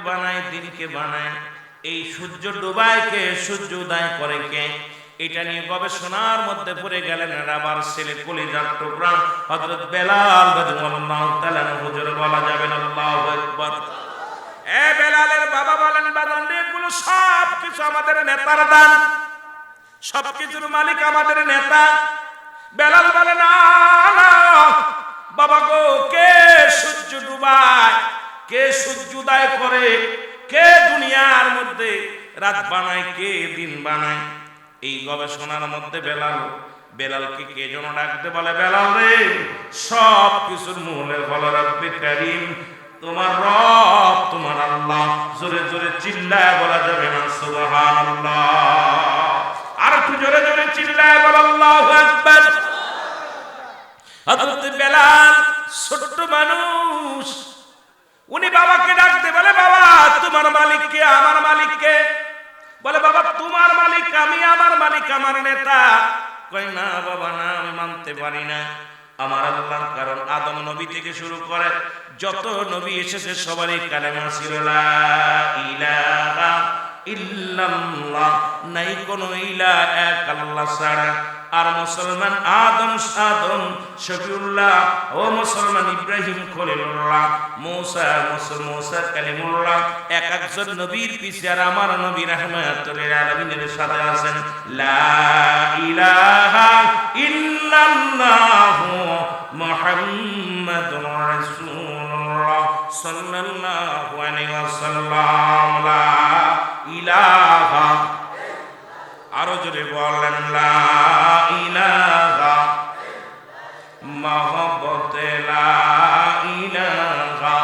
বানায়, দিনকে বানায়, এই সূর্য ডুবায় কে, সূর্য উদয় করে কে, এটা নিয়ে গবেষণার মধ্যে পড়ে গেলেন আবার ছেলে কলিজার টুকরা হযরত বেলাল রাদিয়াল্লাহু তাআলা হুজুর বলা যাবে না আল্লাহু আকবার। এ বেলালের বাবা বলেন, বাদান এগুলো সব কিছু আমাদের নেতার দান, সব কিছুর মালিক আমাদের নেতা। বেলাল বলে না না বাবা গো, কে সূর্য ডুবায়, কে সূর্য উদয় করে, কে দুনিয়ার মধ্যে রাত বানায়, কে দিন বানায়, এই গবেষণার মধ্যে বেলালকে কে যেন ডাকতে বলে, বেলাল রে সব কিছুর মূলে বলো রব্বে কারীম, তোমার রব তোমার আল্লাহ। জোরে জোরে চিল্লায় বলা যাবে না সুবহানাল্লাহ? আর একটু জোরে জোরে চিল্লায় বলা আল্লাহু আকবার। হযরত বেলাল ছোট্ট মানুষ, উনি বাবাকে ডাকতে বলে, বাবা তোমার মালিক কে? আমার মালিক কে? বলে বাবা তোমার মালিক আমি, আমার মালিক আমার নেতা। কয় না বাবা না, আমি মানতে পারি না। আমার আল্লাহ, কারণ আদম নবী থেকে শুরু করে যত নবী এসেছে সবারই কালেমা ছিল লা ইলাহা ইল্লাল্লাহ, নাই কোন ইলাহ এক আল্লাহ ছাড়া। আর মুসলমান আদম শফিউল্লাহ, ও মুসলমান ইব্রাহিম খলিলুল্লাহ, মুসা কালিমুল্লাহ, এক একজন নবীর পিছে আর আমার নবী রাহমাতুল আলামিনের সাথে আছেন লা ইলাহা ইল্লাল্লাহু মুহাম্মাদুর রাসূলুল্লাহ সাল্লাল্লাহু আলাইহি ওয়াসাল্লাম। লা ইলাহা, আরো জোরে বলেন লা ইলাহা, মহব্বতে লা ইলাহা,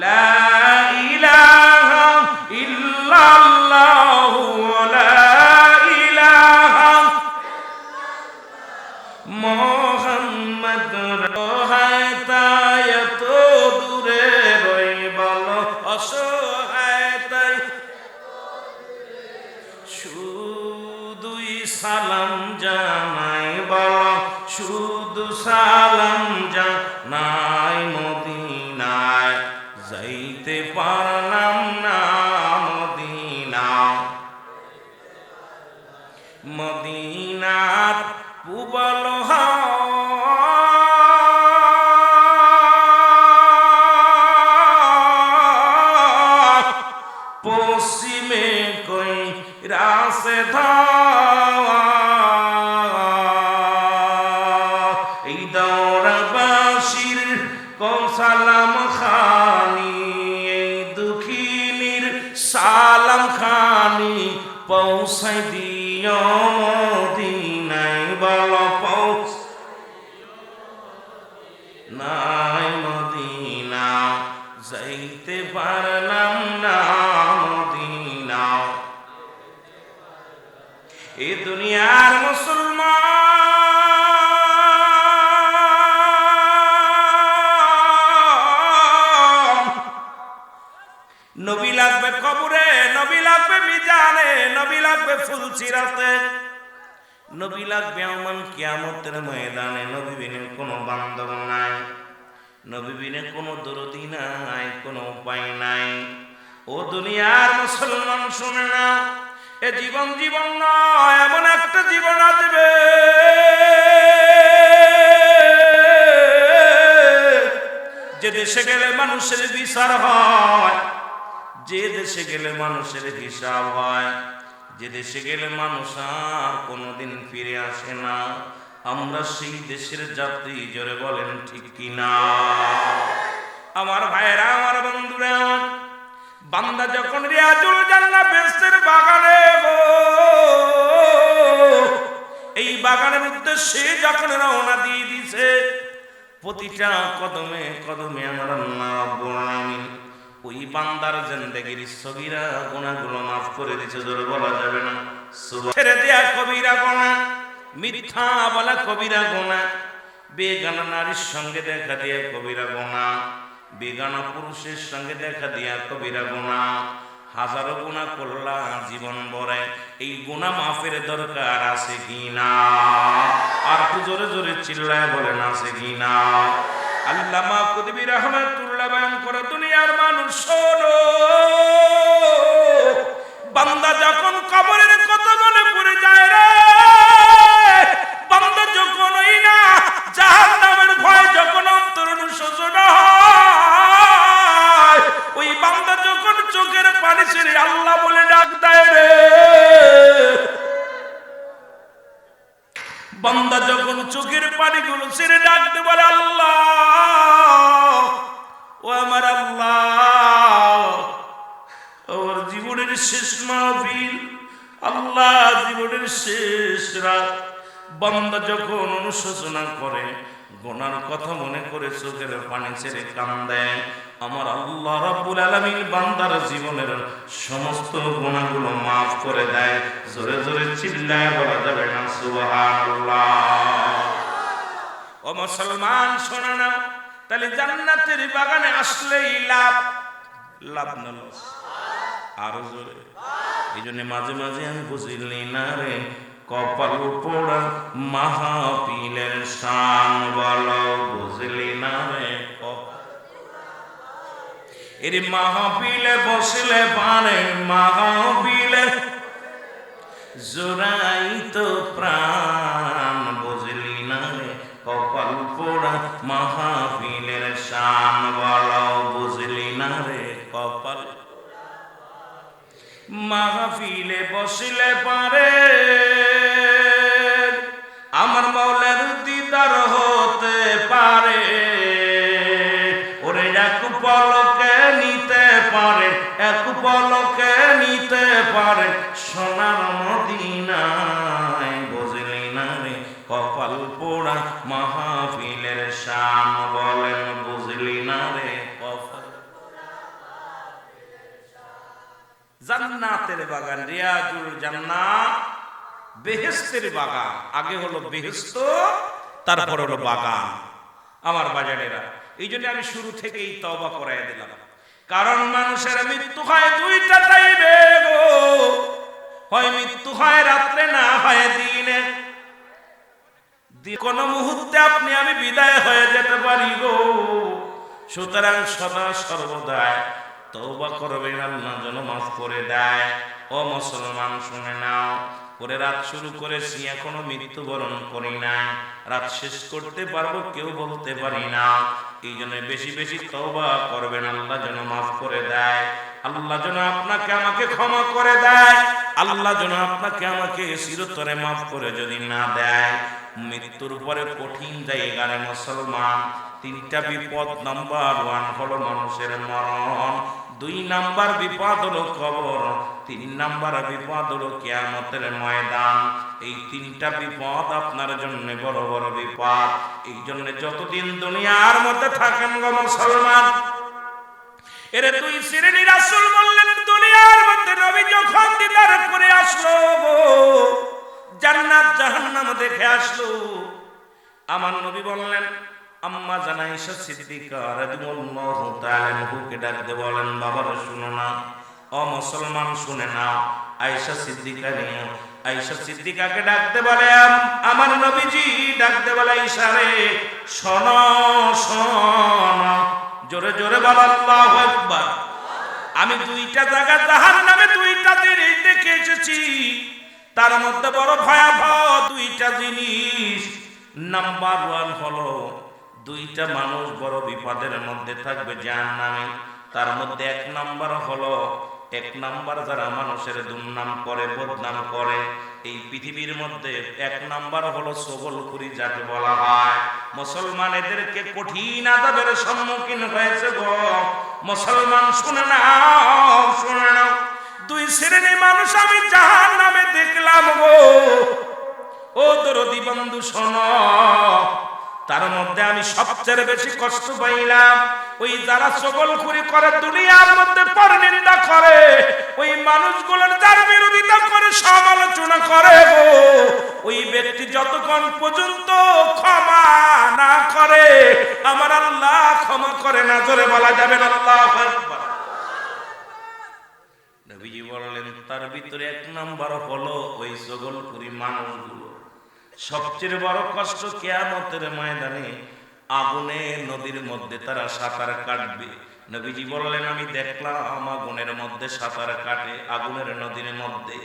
লা ইলাহা ইল্লাল্লাহু, লা ইলাহা মুহাম্মাদুর রাসূলুল্লাহ। তো দূরে রই বলো অসহায় তাই, শুধুই সালাম জানাই বলো, শুধু সালাম জানাই, মদিনায় যাইতে পারলাম না, মদিনার পুবল পশ্চিমে কই রাসে ধাওয়া, এই দৌড়বাসীর সালাম খানি, এই দুঃখিনীর সালাম খানি পৌঁছাই দিও মদিনায় বলো, নাই মদিনা যাইতে পারলাম না, মদিনা। এ দুনিয়ার মুসলমান, নবী লাগবে কবরে, নবী লাগবে মিজানে, নবী লাগবে ফুলসিরাতে, নবী লাগবে আমান কিয়ামতের ময়দানে। নবী বিনে কোনো বান্ধব নাই, নবী বিনে কোনো দরদি নাই, কোনো উপায় নাই। ও দুনিয়ার মুসলমান শুনে না, এ জীবন জীবন নয়, এমন একটা জীবন আসবে যে দেশে গেলে মানুষের বিচার হয়, যে দেশে গেলে মানুষের হিসাব হয়, যে দেশে গেলে মানুষ আর কোনোদিন ফিরে আসে না। আমরা সেই দেশের যাত্রী, জোরে বলেন ঠিক কিনা? আমার ভাইরা, আমার বন্ধুরা, বান্দা যখন রিয়াজুল জান্নাহ বেহেশতের বাগানে গো, এই বাগানের উদ্দেশ্যে যখন রওনা দিয়ে দিছে, প্রতিটা কদমে কদমে আমার আল্লাহ রাব্বুল আলামিন ওই বান্দার জিন্দেগির সগীরা গুনাহগুলো মাফ করে দিয়েছে, জোরে বলা যাবে না সুবহান। ছেড়ে দেয়া কবিরা গুনাহ, মিথ্যা বলা কবিরা গুনাহ, বেগানা নারীর সঙ্গে দেখা দিয়া কবিরা গুনাহ, বেগানা পুরুষের সঙ্গে দেখা দিয়া কবিরা গুনাহ, হাজারো গুনাহ করলা জীবন ভরে, এই গুনাহ মাফের দরকার আছে কিনা? আর একটু জোরে জোরে চিল্লায় বলেন আছে কিনা? আল্লামা কুতুবী রাহমাতুল্লাহ আব্দুল্লাহ বয়ান করে, দুনিয়ার মানুষ শোনো, বান্দা যখন কবরের কথা মনে পড়ে যায় রে, বান্দা যখন ওই না জাহান্নামের ভয় যখন অন্তর অনুশোচনা হয়, ওই বান্দা যখন চোখের পানি ছেড়ে আল্লাহ বলে ডাক দেয় রে, বান্দা যখন চোখের পানিগুলো ছেড়ে ডাকতে বলে আল্লাহ, ও আমার আল্লাহ, ওর জীবনের শেষ মাহফিল, আল্লাহ জীবনের শেষ রাত, বান্দা যখন অনুশোচনা করে, গুনার কথা মনে করে চোখের পানি ছেড়ে কান্দে, আমার আল্লাহ রাব্বুল আলামিন বান্দার জীবনের সমস্ত গুনাহগুলো মাফ করে দেয়। জোরে জোরে চিল্লায় বলা যাবে না সুবহানাল্লাহ? ও মুসলমান শোনো না, তাহলে জান্নাতের বাগানে আসলেই লাভ, লাভ না লস? আরো জোরে। এই জন্য মাঝে মাঝে আমি বুঝিনি না রে, কপাল পোড়া মাহফিলের শান বলো, বুঝলি না রে? এর মাহফিলে বসলে পারে, মাহফিলে জোড়াই তো প্রাণ, বুঝলি না রে? কপাল পোড়া মাহফিলের শান বলো, বুঝলি না রে? কপাল মাহফিলে বসলে পারে আমার মৌলার দিদার হতে পারে, ওরে এক পলকে নিতে পারে, এক পলকে নিতে পারে সোনার মদিনায়, বুঝলি না রে? কপাল পোড়া মাহফিলের শান বলেন, বুঝলি না রে? কপাল জান্নাতের বাগান, রিয়াজুল জান্নাত, বেহেশতের বাগান। আগে হলো বেহেশত, তারপর হলো বাগান। আমার বাজারেরা, এই জন্য আমি শুরু থেকেই তওবা করাই দিলাম, কারণ মানুষের মৃত্যু হয় দুইটা টাইমে গো, হয় মৃত্যু হয় রাত্রে, না হয় দিনে। কোন মুহূর্তে আপনি আমি বিদায় হয়ে যেতে পারি গো। সুতরাং সদা সর্বদাই তওবা করবেন, আল্লাহ যেন মাফ করে দেয়। ও মুসলমান শুনে নাও, পরে রাত শুরু করেছি, এখনো মৃত্যুবরণ করি না, রাত শেষ করতে পারবো কেউ বলতে পারি না। এই জন্য বেশি বেশি তওবা করবেন, আল্লাহ যেন মাফ করে দেয়, আল্লাহ যেন আপনাকে আমাকে ক্ষমা করে দেয়, আল্লাহ যেন আপনাকে আমাকে চিরতরে মাফ করে যদি না দেয়। মৃত্যুর পরে কঠিন জায়গায় মুসলমান তিনটা বিপদ। নাম্বার 1 হলো মানুষের মরণ, 2 নাম্বার বিপদ হলো কবর, 3 নাম্বার বিপদ হলো কিয়ামতের ময়দান। এই তিনটা বিপদ আপনার জন্য বড় বড় বিপদ। এই জন্য যতদিন দুনিয়ার মধ্যে থাকেন গো মুসলমান, এর 2 শ্রেণী রাসূল বললেন, দুনিয়ার মধ্যে নবী যখন দিদার করে আসলো গো, জান্নাত জাহান্নাম দেখে আসলো, আমার নবী বললেন, আম্মা জান আয়েশা সিদ্দিকা রাদিয়াল্লাহু তাআলা আনহাকে ডাকতে বলেন, বাবারা শুনো না, ও মুসলমান শুনে নাও। আয়েশা সিদ্দিকা নিয়ে আয়েশা সিদ্দিকাকে ডাকতে বলে, আমার নবীজি ডাকতে বলে, আয়েশা রে শোনো শোনো, জোরে জোরে বল আল্লাহু আকবার। আমি 2টা জায়গা জাহান্নামে 2টা জিনিস দেখে এসেছি, তার মধ্যে বড় ভয়াবহ 2টা জিনিস। নাম্বার 1 হলো 2টা মানুষ বড় বিপদের মধ্যে থাকবে জাহান্নামে। তার মধ্যে 1 নাম্বার হলো, 1 নাম্বার যারা মানুষের দুর্নাম করে, বদনাম করে এই পৃথিবীর মধ্যে, 1 নাম্বার হলো সগলখুরি যাকে বলা হয়। মুসলমান এদেরকে কঠিন আযাবের সম্মুখীন হয়েছে গো মুসলমান। শুনে নাও শুনে নাও, 2 শ্রেণীর মানুষ আমি জাহান্নামে দেখলাম গো। ও দরদি বন্ধু শোনো, তার মধ্যে আমি সবচেয়ে বেশি কষ্ট পাইলাম ওই যারা চগলখুরি করে, দুনিয়ার মধ্যে পরনিন্দা করে, ওই মানুষগুলোর যার বিরোধিতা করে, সমালোচনা করে গো, ওই ব্যক্তি যতক্ষণ পর্যন্ত ক্ষমা না করে আমার আল্লাহ ক্ষমা করে না। জোরে বলা যাবে না আল্লাহু আকবার। নবীজি বললেন, তার ভিতরে 1 নাম্বার হলো ওই চগলখুরি মানুষগুলো। সবচেয়ে বড় কষ্ট কিয়ামতের ময়দানে আগুনের নদীর মধ্যে তারা সাঁতার কাটবে। নবীজি বললেন আমি দেখলাম আগুনের মধ্যে সাঁতার কাটে, আগুনের নদীর মধ্যে।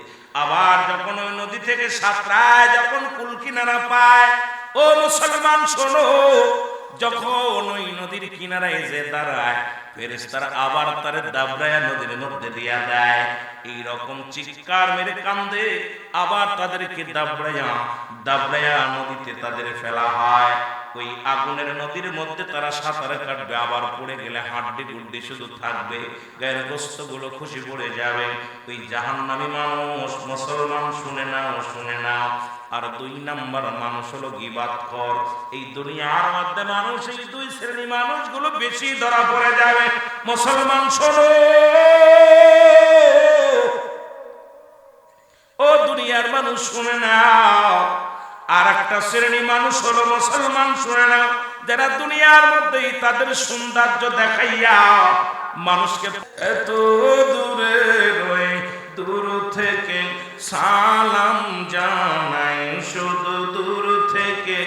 আবার যখন ওই নদী থেকে সাঁতরায়, যখন কুল কিনারা পায়, ও মুসলমান শোনো, যখন ওই নদীর কিনারায় যে দাঁড়ায়, ফেরেশতারা আবার তারে দাবড়ায়া নদীর মধ্যে দিয়া দেয়। এইরকম চিৎকার মেরে কান্দে, আবার তাদেরকে দাবড়ায়া নদীতে তাদের ফেলা হয়। ওই আগুনের নদীর মধ্যে তারা সাঁতার কাটবে, আবার পড়ে গেলে হাড্ডি গুড্ডি শুধু থাকবে, গায়ের গোস্ত গুলো খুশি পড়ে যাবে। ওই জাহান্নামী মানুষ, মুসলমান শুনে নাও, শুনে নাও। আর 2 নাম্বার মানুষ হলো গীবাতখোর। এই দুনিয়ার মধ্যে মানুষ, এই 2 শ্রেণী মানুষগুলো বেশি ধরা পড়ে যাবে। মুসলমান শোনো, ও দুনিয়ার মানুষ শুনে নাও। আর একটা শ্রেণী মানুষ হলো মুসলমান, শুনে নাও, যারা দুনিয়ার মধ্যেই তাদের সৌন্দর্য দেখাইয়া মানুষকে এত দূরে রয়ে দূর থেকে সালাম জানাই, শুধু দূর থেকে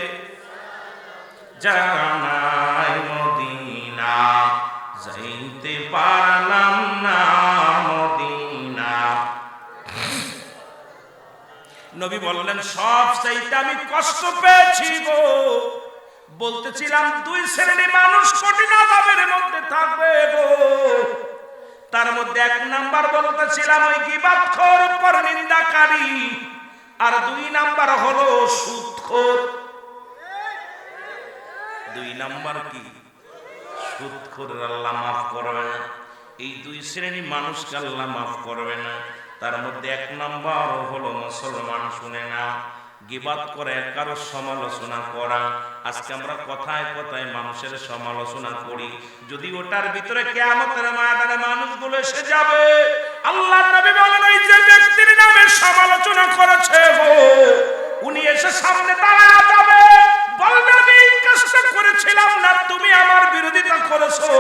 জানাই মদিনা, যাইতে পারলাম না মদিনা। নবী বললেন সব চাইতে আমি কষ্ট পেয়েছি গো। বলতেছিলাম 2 শ্রেণী মানুষ কঠিন আযাবের মধ্যে থাকবে গো। তার মধ্যে 1 নাম্বার বলতেছিলাম ওই গীবাতখোর, পরনিন্দাকারী। আর 2 নাম্বার হলো সুদখোর। 2 নাম্বার কি? সুদখোর। আল্লাহ মাফ করবে না এই 2 শ্রেণী মানুষকে, আল্লাহ মাফ করবে না। তার মধ্যে 1 নাম্বার হলো মুসলমান, শুনে না, গীবাত করে, কারো সমালোচনা করা। আজকে আমরা কথায় কথায় মানুষের সমালোচনা করি, যদি ওটার ভিতরে কিয়ামতের ময়দানে মানুষগুলো এসে যাবে, আল্লাহর নবী বলেন ওই যে ব্যক্তির নামে সমালোচনা করেছে গো, উনি এসে সামনে দাঁড়ায় যাবে, বলবে আমি এই কাজটা করেছিলাম না, তুমি আমার বিরোধিতা করেছো।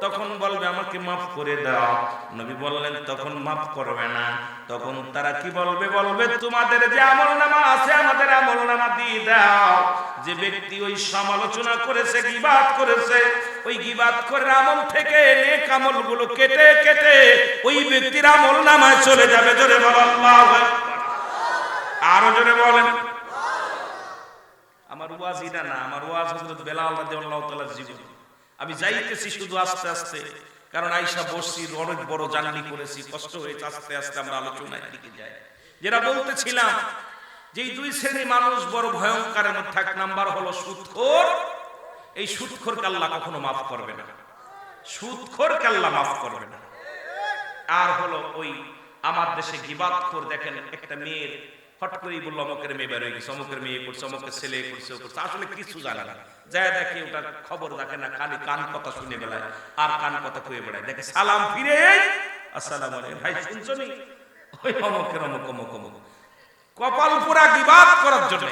তখন বলবে আমাকে মাফ করে দাও। নবী বললেন তখন মাফ করবে না। তখন তারা কি বলবে? বলবে তোমাদের যে আমলনামা আছে, আমাদের আমলনামা দিয়ে দাও। যে ব্যক্তি ওই সমালোচনা করেছে, গীবাত করেছে, ওই গীবাত করে আমল থেকে নেক আমলগুলো কেটে কেটে ওই ব্যক্তির আমলনামায় চলে যাবে। জোরে বলো আল্লাহু আকবার। আরো জোরে বলেন। আমার ওয়াজ এটা না, আমার ওয়াজ হযরত বেলাল রাদিয়াল্লাহু তাআলা জীবন। আমি যাইতেছি শুধু আস্তে আস্তে, কারণ আয়েশা বসছি, অনেক বড় জার্নি করেছি, কষ্ট হয়েছে। আস্তে আস্তে আমরা আলোচনায় দিকে যাই। যেটা বলতেছিলাম যে 2 শ্রেণী মানুষ বড় ভয়ঙ্কর মধ্যে। 1 নাম্বার হলো সুদখোর। এই সুদখোরকে আল্লাহ কখনো মাফ করবে না, সুদখোরকে আল্লাহ মাফ করবে না। আর হলো ওই আমার দেশে গীবাতখোর। দেখেন একটা মেয়ের হট করেই বললো অমুকের মেয়ে বের হয়ে গেছে, অমুকের মেয়ে করছে, অমুকের ছেলে করছে, আসলে কিছু জানে না, যায় দেখে ওটা খবর দেখে না, খালি কান কথা শুনে বেড়ায় আর কান কথা কয়ে বেড়ায়। দেখে সালাম ফিরে, আসসালামু আলাইকুম ভাই, শুনছো নি ওই অমুকের অমুক অমুক অমুক, কপাল পুরা গীবাত করার জন্য।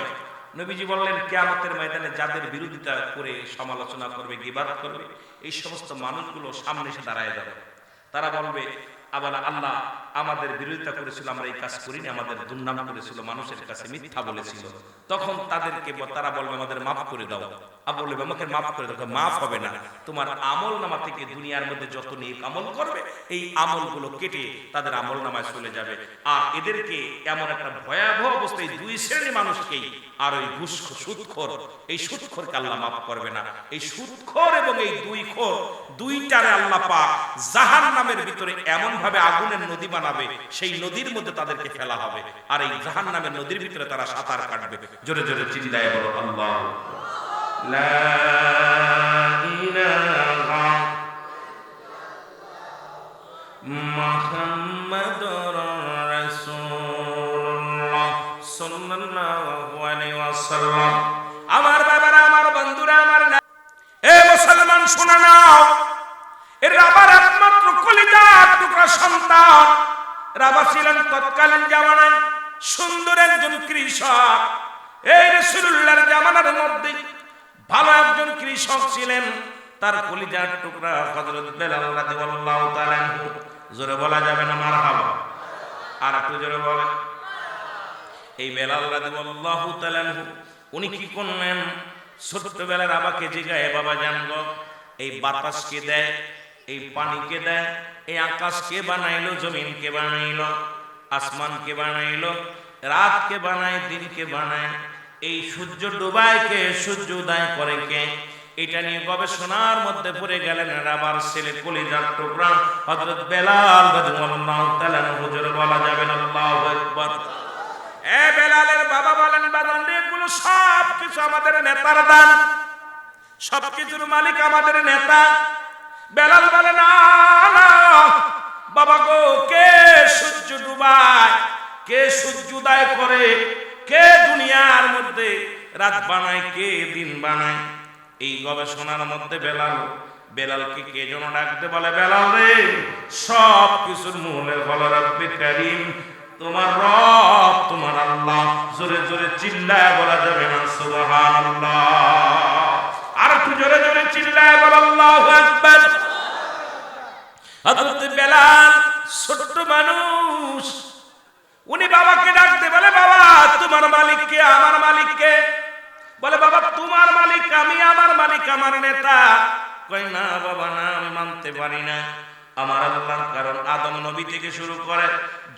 নবীজি বললেন কিয়ামতের ময়দানে যাদের বিরোধিতা করে সমালোচনা করবে, গীবাত করবে, এই সমস্ত মানুষগুলো সামনে এসে দাঁড়ায় যাবে। তারা বলবে আবার আল্লাহ আমাদের বিরোধিতা করেছিল, আমরা এই কাজ করিনি, আমাদের দুর্নাম করেছিল, মানুষের কাছে মিথ্যা বলেছিল। তখন তাদেরকে তারা বলবে আমাদের মাফ করে দাও। আবার বলবে আমাকে মাফ করে দাও। মাফ হবে না, তোমার আমল নামা থেকে দুনিয়ার মধ্যে যত নেক আমল করবে এই আমলগুলো কেটে তাদের আমল নামায় চলে যাবে। আর এদেরকে এমন একটা ভয়াবহ অবস্থায় 2 শ্রেণী মানুষকেই, আর ওই সুদখোর, এই সুদখোরকে আল্লাহ মাফ করবে না। এই সুদখোর এবং এই 2 খোর, 2টারে আল্লাহ পাক জাহান্নামের ভিতরে এমন ভাবে আগুনের নদী বানাবে, সেই নদীর মধ্যে তাদেরকে ফেলা হবে। আর এই জাহান্নামের নদীর ভিতরে তারা সাঁতার কাটবে। জোরে জোরে চিল্লায়ে বলো আল্লাহ লা ইলাহা মুহাম্মাদুর রাসূলুল্লাহ সাল্লাল্লাহু আলাইহি ওয়াসাল্লাম। আমার বাবারা, আমার বন্ধুরা, আমার এ মুসলমান শুনে নাও, এর আবার একমাত্র কলিজার টুকরা সন্তান। রাবা ছিলেন তৎকালীন জামানায় সুন্দর একজন কৃষক। এই রাসূলুল্লাহর জামানার মধ্যে ভালো একজন কৃষক ছিলেন। তার কলিজার টুকরা হযরত বেলাল রাদিয়াল্লাহু তাআলা আনহু। জোরে বলা যাবে না মারহাবা? আর একটু জোরে বলেন। এই বেলাল রাদিয়াল্লাহু তাআলা আনহু উনি কি করলেন? ছোট্টবেলার বাবাকে জিগায়, বাবা জানগো এই বাতাস কে দেয়, এই পানি কে দেয়, এই আকাশ কে বানাইলো, জমিন কে বানাইলো, আসমান কে বানাইলো, রাত কে বানায়, দিন কে বানায়, এই সূর্য ডুবায় কে, সূর্য উদয় করে কে? এটা নিয়ে গবেষণার মধ্যে পড়ে গেলেন রাবার ছেলে কলিজার টুকরা হযরত বেলাল রাদিয়াল্লাহু তাআলা হুজুর, বলা যাবে না আল্লাহু আকবার। এ বেলালের বাবা বলেন, বাদান এগুলো সব কিছু আমাদের নেতার দান, সবকিছুর মালিক আমাদের নেতা। বেলাল বলে, না না বাবা গো, কে সূর্য ডুবায়, কে সূর্য উদয় করে, কে দুনিয়ার মধ্যে রাত বানায়, কে দিন বানায়? এই গবেষণার মধ্যে বেলালকে কে যেন ডাকতে বলে, বেলাল রে, সব কিছুর মূলে বলো রব্বে কারীম, তোমার রব, তোমার আল্লাহ। জোরে জোরে চিল্লায় বলা যাবে না সুবহানাল্লাহ? আর একটু জোরে জোরে চিল্লায় বল আল্লাহু আকবার। হযরত বেলাল ছোট্ট মানুষ, উনি বাবাকে ডাকতে বলে, বাবা তোমার মালিক কে? আমার মালিক কে? বলে, বাবা তোমার মালিক আমি, আমার মালিক আমার নেতা। কই না বাবা, না আমি মানতে পারি না, আমার আল্লাহ। কারণ আদম নবী থেকে শুরু করে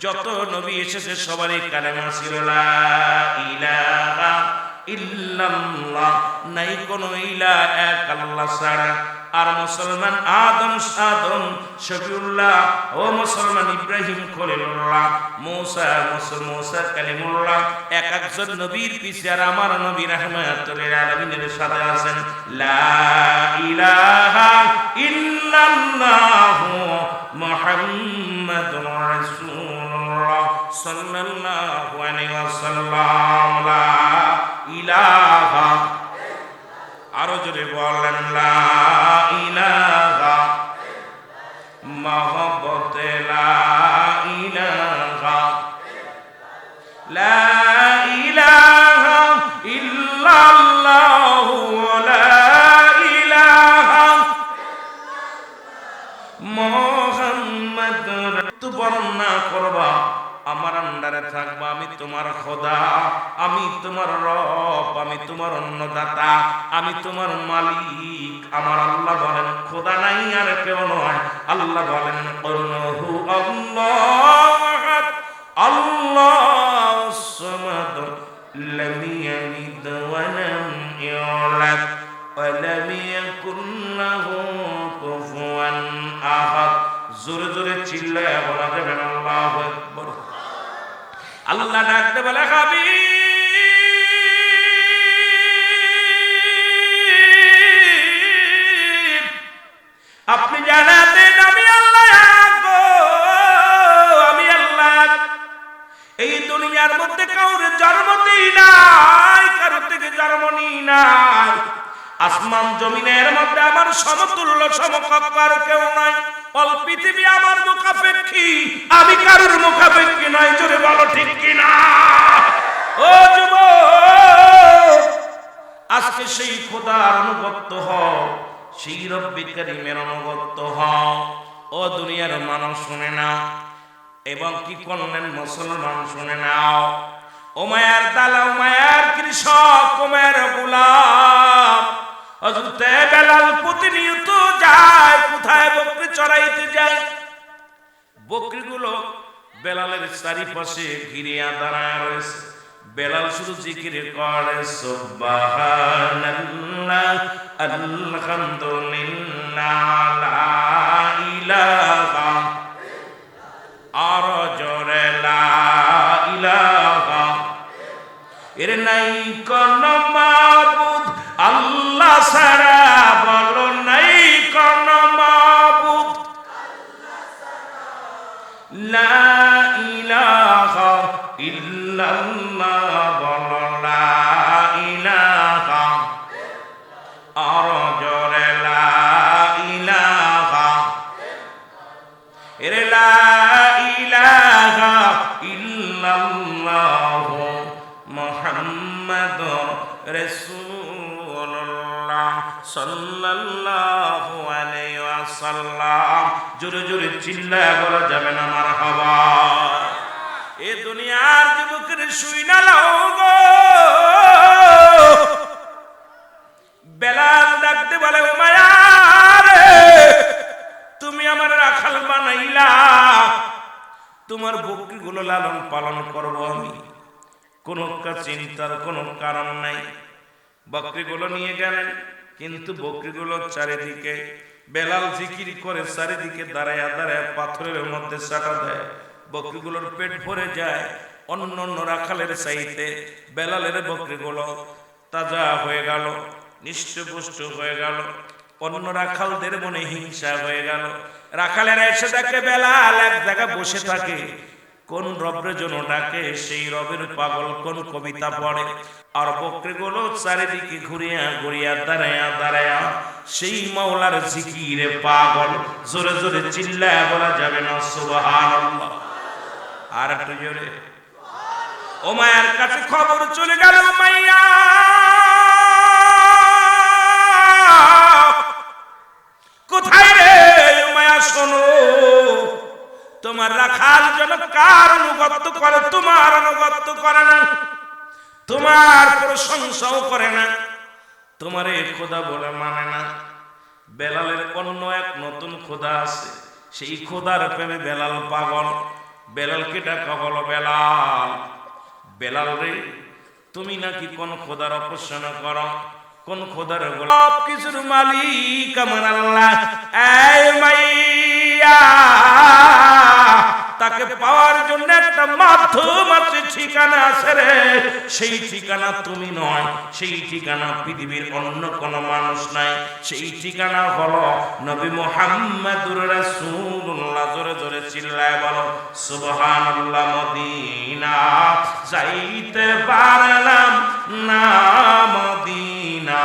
যত নবী এসেছে সবারই কালেমা ছিল লা ইলাহা ইল্লাল্লাহ, নাই কোনো ইলাহ এক আল্লাহ ছাড়া। আর মুসলমান আদম শফিউল্লাহ, ও মুসলমান ইব্রাহিম খলিলুল্লাহ, মুসা কালিমুল্লাহ, এক একজন নবীর পিছে আর আমার নবী রাহমাতুল লিল আলামিনের সাথে আছেন লা ইলাহা ইল্লাল্লাহু মুহাম্মাদুর রাসূলুল্লাহ সাল্লাল্লাহু আলাইহি ওয়াসাল্লাম। লা ইলাহা, আরো জোরে বলেন লা ইলাহা, মহব্বতে লা ইলাহা, লা ইলাহা ইল্লাল্লাহু, লা ইলাহা মুহাম্মাদুর। তো বর্ণনা করবা, আমার আন্ডারে থাকবা, আমি তোমার খোদা, আমি তোমার রব, আমি তোমার অন্নদাতা, আমি তোমার মালিক। আমার আল্লাহ বলেন খোদা নাই আর কেউ নয়। আল্লাহ বলেন কুলহু আল্লাহু আহাদ আল্লাহুস সামাদ লাম ইয়ালিদ ওয়া লাম ইউলাদ ওয়া লাম ইয়াকুল লাহু কুফুয়ান আহাদ। জোরে জোরে চিল্লায়া বলা যাবে না আল্লাহু আকবার। আল্লাহ ডাকতে বলে, হাবিব আপনি জানাতেন আমি আল্লাহ গো, আমি আল্লাহ। এই দুনিয়ার মধ্যে কাউরে জন্ম দেই নাই, কারো থেকে জন্ম নিই নাই। আসমান জমিনের মধ্যে আমার সমতুল্য সমকক্ষ আর কেউ নাই। অল পৃথিবী আমার মুখাপেক্ষী, আমি কারোর মুখাপেক্ষী নয়। জোরে বলো ঠিক কিনা? ও যুবক, আজকে সেই খোদার অনুগত হও, সেই রব্বে কারীমের অনুগত হও। ও দুনিয়ার মানুষ শুনে নাও, এবং কি করলেন মুসলমান শুনে নাও। ও মায়ার দালা, ও মায়ার কৃষক, ও মায়ার গোলাম, হযরত বেলাল প্রতিনিয়ত যায় কোথায়? বকরি চড়াইতে যায়। বকরিগুলো বেলালের চারিপাশে ঘিরে দাঁড়ায় রয়েছে। বেলাল শুধু জিকির করে সুবহানাল্লাহ আলহামদুলিল্লাহ লা ইলাহা, আর জোরে লা ইলাহা। এর নাই কোন মাবুদ আল্লাহ ছাড়া, বলো নাই কোন মাবুদ লা ইলাহা ইল্লাল্লাহ, বলো লা ইলাহা, আর জোরে লা ইলাহা। এর লা ইলাহা ইল্লাল্লাহ মুহাম্মাদুর রাসূলুল্লাহ সাল্লাল্লাহু আলাইহি ওয়াসাল্লাম। জোরে জোরে চিল্লায়া বলা যাবে না মারহাবা? এ দুনিয়ার যুবকের শুই না লাও গো, বেলাল ডাকতে বলে উমাইয়া রে, তুমি আমার রাখাল বানাইলা, তোমার বকরিগুলো লালন পালন করব আমি, কোন চিন্তার কোনো কারণ নাই। বকরিগুলো নিয়ে গেলেন, কিন্তু বকরিগুলো চারিদিকে বেলাল জিকির করে চারিদিকে দাঁড়ায়া দাঁড়ায় পাথরের মধ্যে চাটা দেয়, বকরিগুলোর পেট ভরে যায়। অন্য অন্য রাখালের চাইতে বেলালের বকরিগুলো তাজা হয়ে গেল, নিষ্ঠপুষ্ট হয়ে গেল। অন্য রাখালদের মনে হিংসা হয়ে গেল। রাখালেরা এসে দেখে বেলাল এক জায়গায় বসে থাকে, কোন রবের জন্য ডাকে, সেই রবের পাগল কোন কবিতা পড়ে। আর বকরিগুলো চারিদিকে ঘুরিয়া ঘুরিয়া দাঁড়ায়া দাঁড়ায়া সেই মাওলার জিকিরে পাগল। জোরে জোরে চিল্লায়া বলা যাবে না সুবহানাল্লাহ? আর একটু জোরে। উমাইয়ার কাছে খবর চলে গেল, উমাইয়া কোথায় রে? উমাইয়া শোনো, তোমার রাখাল যেন কার অনুগত্য করে, তোমার অনুগত্য করে না, তোমার প্রশংসাও করে না, তোমার এই খোদা বলে মানে না। বেলালের অন্য এক নতুন খোদা আছে, সেই খোদার প্রেমে বেলাল পাগল। বেলালকে ডাকা হলো, বেলাল, বেলাল রে, তুমি নাকি কোন খোদার উপাসনা করো, কোন খোদার সব কিছুর মালিক আমার আল্লাহ। এই মাইয়া, তাকে পাওয়ার জন্য একটা মাধ্যম আছে, ঠিকানা আছে রে, সেই ঠিকানা তুমি নয়, সেই ঠিকানা পৃথিবীর অন্য কোন মানুষ নাই, সেই ঠিকানা হলো নবী মুহাম্মদুর রাসূলুল্লাহ। জোরে জোরে চিল্লায় বলো সুবহানাল্লাহ। মদিনা যাইতে পারলাম না, মদিনা,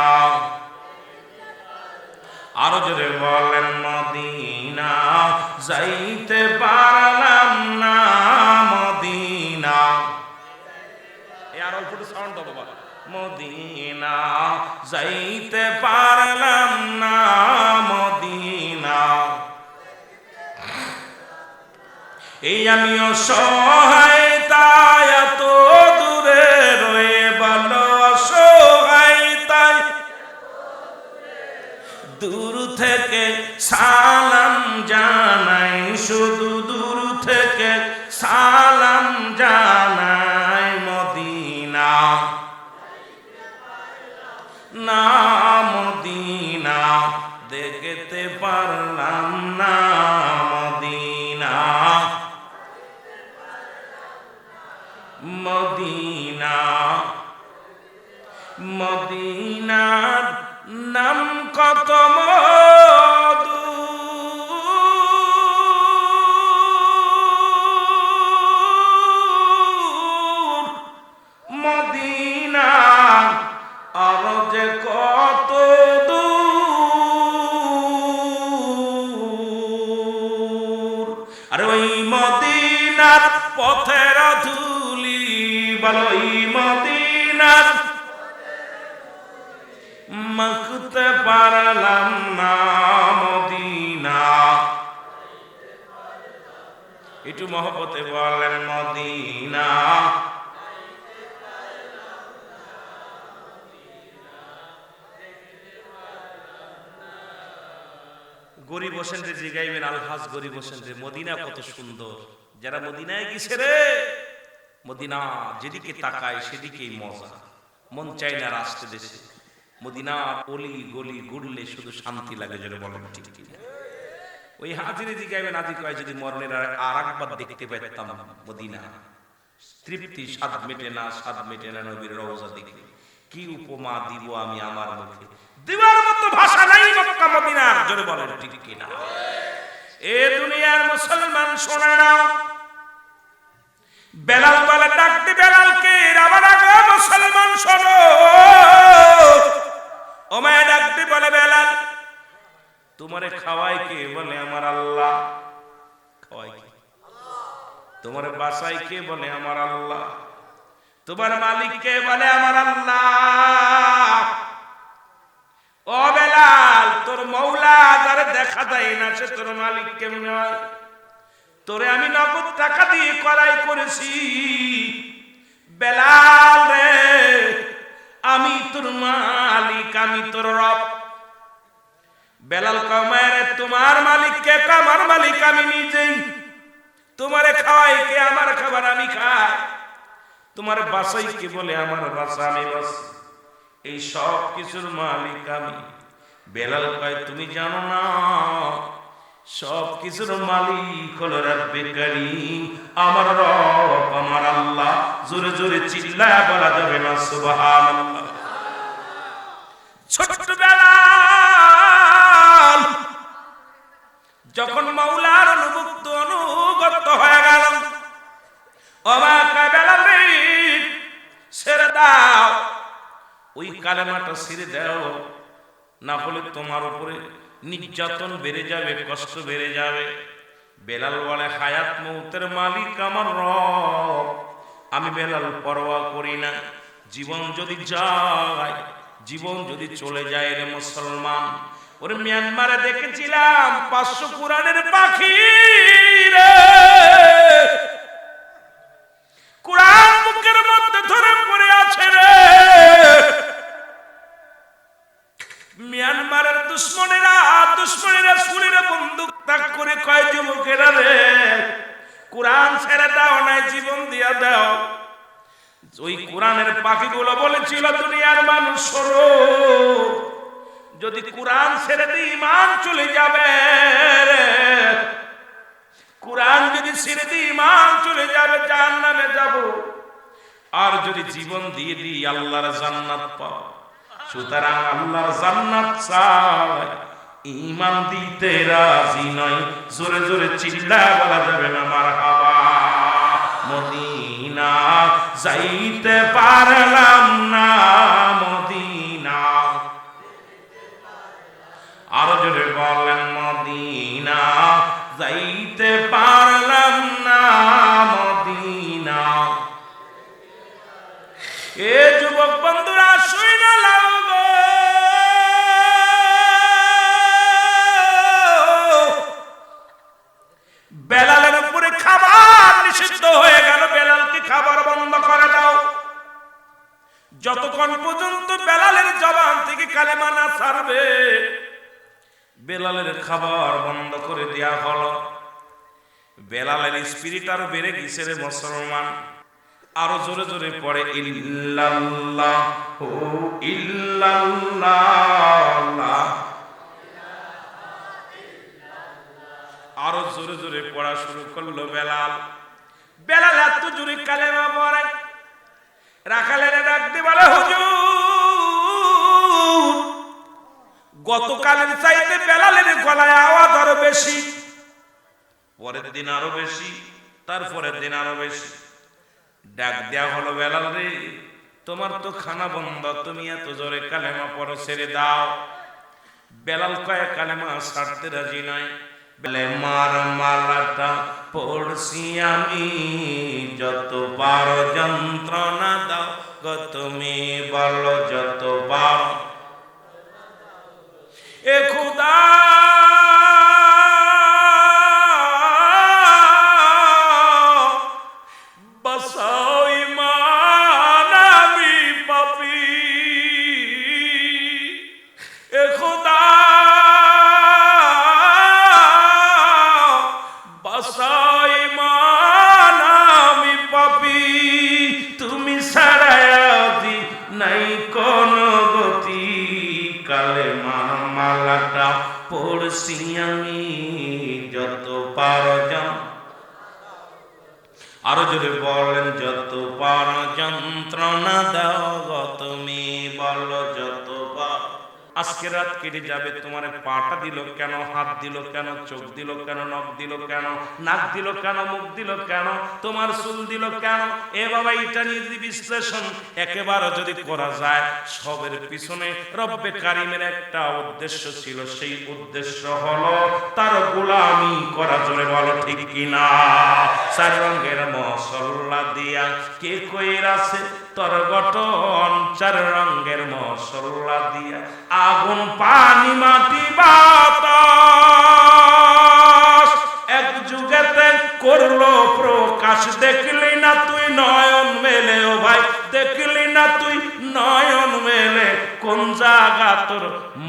আরো জোরে বলেন মদিনা যাইতে পারলাম না, মদিনা। আর অল্প সাউন্ড দাও বাবা। মদিনা যাইতে পারলাম না, মদিনা। এই আমি অসহায়, তাই এত দূরে রয়ে বলো অসহায়, তাই দূর থেকে সালাম জানাই, শুধু দূর থেকে সালাম জানাই। মদিনা না, মদিনা দেখতে পারলাম না, মদিনা, মদিনা, মদিনার নাম কত মধু, মদিনা আর যে কত দূর। আরে ওই মদিনার পথের ধুলি, বলো ওই মদিনার মাখতে পারলাম না, মদিনা। একটু মহব্বতে বলেন মদিনা। গরিব হোসেন রে জিগাইবেন, আলহাজ গরিব হোসেন রে, মদিনা কত সুন্দর। যারা মদিনায় গেছে রে, মদিনা যেদিকে তাকায় সেদিকেই মজা, মন চাই না রাস্তে দেশে। মদিনা অলি গলি ঘুরলে শুধু শান্তি লাগে, যেন বলেন ঠিক ঠিক। ওই হাজিরে জিগাইবেন, আজি কয় যদি মরণের আর একবার দেখতে পেতাম মদিনা, তৃপ্তি স্বাদ মেটে না, স্বাদ মেটে না নবীর রওজা দেখে। কি উপমা দিব আমি আমার মুখে, দিবার মতো ভাষা নাই মক্কা মদিনার, জোরে বলেন ঠিক কি না? এ দুনিয়ার মুসলমান শোনা না, বেলাল বলে ডাকতে, বেলালকে আমার আগে মুসলমান শোনো। ওমায় ডাকতে বলে, বেলাল তোমারে খাওয়াই কে? বলে আমার আল্লাহ। খাওয়াই কে? তোমার বাসায় কে? বলে আমার আল্লাহ। তোমার মালিক কে? বলে আমার আল্লাহ। ও বেলাল, তোর মৌলা যারে দেখা যায় না, সে তোর মালিক কেমন হয়? তোরে আমি নগদ টাকা দিয়ে করাই করেছি। বেলাল রে, আমি তোর মালিক, আমি তোর রব। বেলাল কয় মায়ের তোমার মালিক কে? আমার মালিক আমি নিজেই। তোমারে খাওয়াই কে? আমার খাবার আমি খাই। তোমার বাসাই কে? বলে আমার বাসা আমি বাসি। এই সব কিছুর মালিক আমি। বেলাল কয় তুমি জানো না সব কিছুর মালিক হলো রব্বে কারীম, আমার রব, আমার আল্লাহ। জোরে জোরে চিল্লায়া বলা যাবে না সুবহানাল্লাহ। ছোট্ট বেলাল যখন মাওলার অনুভুক্ত অনুগত হয়ে গেল, অবাক বেলাল রে ছেড়ে দাও, ওই কালেমাটা ছেড়ে দাও, না হলে তোমার উপরে নির্যাতন বেড়ে যাবে, কষ্ট বেড়ে যাবে। বেলাল বলে হায়াত মউতের মালিক আমার রব, আমি বেলাল পরোয়া করি না। জীবন যদি যায়, জীবন যদি চলে যায় রে মুসলমান। ওরে মিয়ানমারে দেখেছিলাম 500 কোরআনের পাখি রে, কোরআন মুখের মধ্যে ধরে পড়ে আছে রে। মিয়ানমারের দুশ্মনেরা সুরেরা বন্দুক তাক করে কয় যুবকেরা রে, কোরআন ছেড়ে দাও নাই জীবন দিয়া দাও। ওই কোরআনের পাখিগুলো বলেছিল দুনিয়ার মানুষ সরো, যদি কোরআন ছেড়ে দিই ঈমান চলে যাবে রে। কোরআন যদি ছেড়ে দিই ঈমান চলে যাবে, জাহান্নামে যাব। আর যদি জীবন দিয়ে দিই আল্লাহর জান্নাত পাবো। সুতরাং আল্লাহর জান্নাত চাই, ঈমান দিতে রাজি নয়। জোরে জোরে চিল্লায়া বলা যাবে না মারহাবা। মদিনা যাইতে পারলাম না, মদিনা। আরো জোরে বলেন মদিনা যাইতে পারলাম না, মদিনা। এ যুবক বন্ধুরা শুইনা লাও গো, বেলালের উপরে খাবার নিষিদ্ধ হয়ে গেল। বেলালকে খাবার বন্ধ করে দাও। যতক্ষণ পর্যন্ত বেলালের জবান থেকে কালেমা না ছাড়বে, বেলালের খাবার বন্ধ করে দেয়া হলো। বেলালের স্পিরিট আরো বেড়ে গেছে রে মুসলমান। আরো জোরে জোরে পড়ে ইল্লাল্লাহু ইল্লাল্লাহ। আরো জোরে জোরে পড়া শুরু করলো বেলাল। বেলাল এত জোরে কালেমা পড়ে, রাখালের ডাক দিয়ে বলে হুজুর, গতকালের চাইতে বেলালের গলায় আওয়াজ আরো বেশি। পরের দিন আরো বেশি, তারপরের দিন আরো বেশি। ডাক দেয়া হলো বেলাল রে, তোমার তো খানা বন্ধ, তুমি এত জোরে কালেমা পড়ো, ছেড়ে দাও। বেলাল কয় কালেমা ছাড়তে রাজি নয়। মার মালাটা পড়ছি আমি, যত পারো যন্ত্রণা দাও গো তুমি, বলো যত পারো। এ খুদা বাঁচাও ঈমান আমি পাপী। এ খুদা বাঁচাও ঈমান আমি পাপী। তুমি ছাড়া দি নাই কোন গতি, কালেমার মালাটা পড়ছি আমি, যত পারো আরো জোরে বলেন যত পারো যন্ত্রণা দাও গো তুমি, বলো যত পারো। আজকে রাত কেটে যাবে, তোমার পাটা দিল কেন, হাত দিল কেন, চোখ দিল কেন, নখ দিল কেন, নাক দিল কেন, মুখ দিল কেন, তোমার চুল দিল কেন। এ বাবা, এটা নিয়ে যদি বিশ্লেষণ একেবারে যদি করা যায়, সবের পিছনে রব্বে কারিমের একটা উদ্দেশ্য ছিল। সেই উদ্দেশ্য হলো তার গোলামি করা। জোরে বলো ঠিক কিনা। 4 রঙের মশলা দিয়া কে কইরাছে তোর গঠন, 4 রঙের মশলা দিয়া আগুন পানি মাটি বাতাস। এক যুগেতে করলো প্রকাশ, দেখলি না তুই নয়ন মেলে ও ভাই, দেখলি না তুই নয়ন মেলে, কোন জায়গা তোর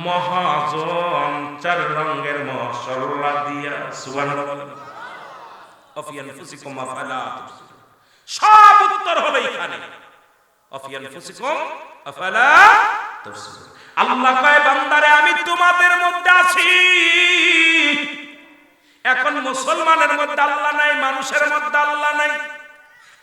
মহাজন, চার রঙের মশলা দিয়া। সুবহানাল্লাহ। অফি আনফুসিকুম আফালা তুবসিরুন। সব উত্তর হবে এখানে। অফি আনফুসিকুম আফালা তুবসিরুন। আল্লাহ কয় বান্দারে আমি তোমাদের মধ্যে আছি। এখন মুসলমানের মধ্যে আল্লাহ নাই, মানুষের মধ্যে আল্লাহ নাই।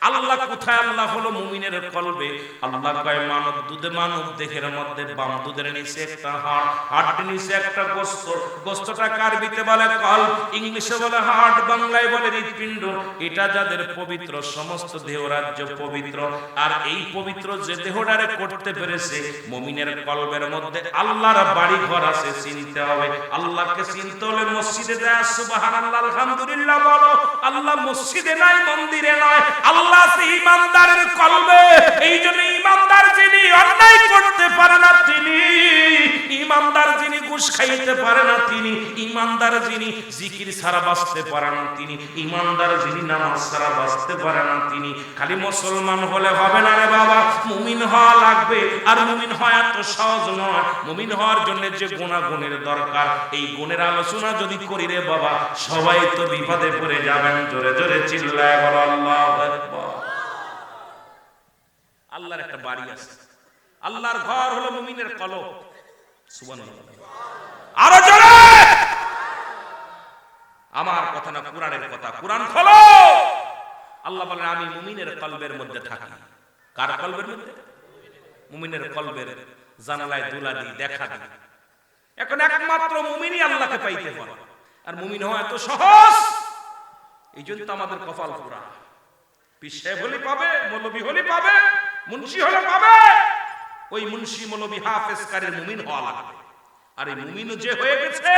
আল্লাহ কোথায়? আল্লাহ হলো মুমিনের কলবে। আল্লাহ কয় মানব দুধে, মানব দেহের মধ্যে বাম দুধের নিচে একটা হাড়, হাড়ের নিচে একটা গোস্ত, গোস্তটা আরবিতে বলে কলব, ইংলিশে বলে হার্ট, বাংলায় বলে হৃৎপিণ্ড। এটা যাদের পবিত্র, সমস্ত দেহ রাজ্য পবিত্র। আর এই পবিত্র যে দেহটারে করতে পেরেছে, মুমিনের কলবের মধ্যে আল্লাহর বাড়ি ঘর আছে, চিনতে হবে। আল্লাহকে চিনতে হলে মসজিদে যায়, সুবহানাল্লাহ আলহামদুলিল্লাহ বলো। আল্লাহ মসজিদে নাই, মন্দিরে নয়, আল্লাহ আছে ইমানদারের কলবে। এই জন্য ইমানদার যিনি অন্যায় করতে পারে না তিনি, ইমানদার যিনি ঘুষ খাইতে পারে না তিনি, ইমানদার যিনি জিকির ছাড়া বাঁচতে পারে না তিনি, ইমানদার যিনি নামাজ ছাড়া বাঁচতে পারে না তিনি। খালি মুসলমান হলে হবে না রে বাবা, মুমিন হওয়া লাগবে। আর মুমিন হওয়া এত সহজ নয়। মুমিন হওয়ার জন্য যে গুণাগুণের দরকার, এই গুণের আলোচনা যদি করি রে বাবা, সবাই তো বিপদে পড়ে যাবেন। জোরে জোরে চিল্লায় বলো আল্লাহু আকবার। আল্লাহর একটা বাড়ি আছে, আল্লাহর ঘর হলো মুমিনের কলব। সুবহানাল্লাহ। আরো জোরে। আমার কথা না, কুরআনের কথা। কুরআন খোলো। আল্লাহ বলেন আমি মুমিনের কলবের মধ্যে থাকি। কার কলবের মধ্যে? মুমিনের কলবের জানালায় দুলা দিই, দেখা দিই। এখন একমাত্র মুমিনই আল্লাহকে পাইতে পারে। আর মুমিন হওয়া এত সহজ, এই জন্য তো আমাদের কপাল পোড়া। পীর সাহেব হলে পাবে, মৌলবী হলে পাবে, মুন্সি হলে পাবে। ওই মুন্সি, মৌলবী, হাফেজ, কারি মুমিন হওয়া লাগবে। আর এই মুমিনও যে হয়ে গেছে,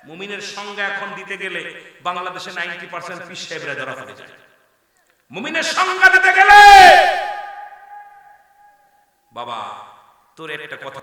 মুমিনের সংজ্ঞা এখন দিতে গেলে বাংলাদেশে 90% পীর সাহেবরা ধরা পড়ে যায়। মুমিনের সংজ্ঞা দিতে গেলে বাবা তোর একটা কথা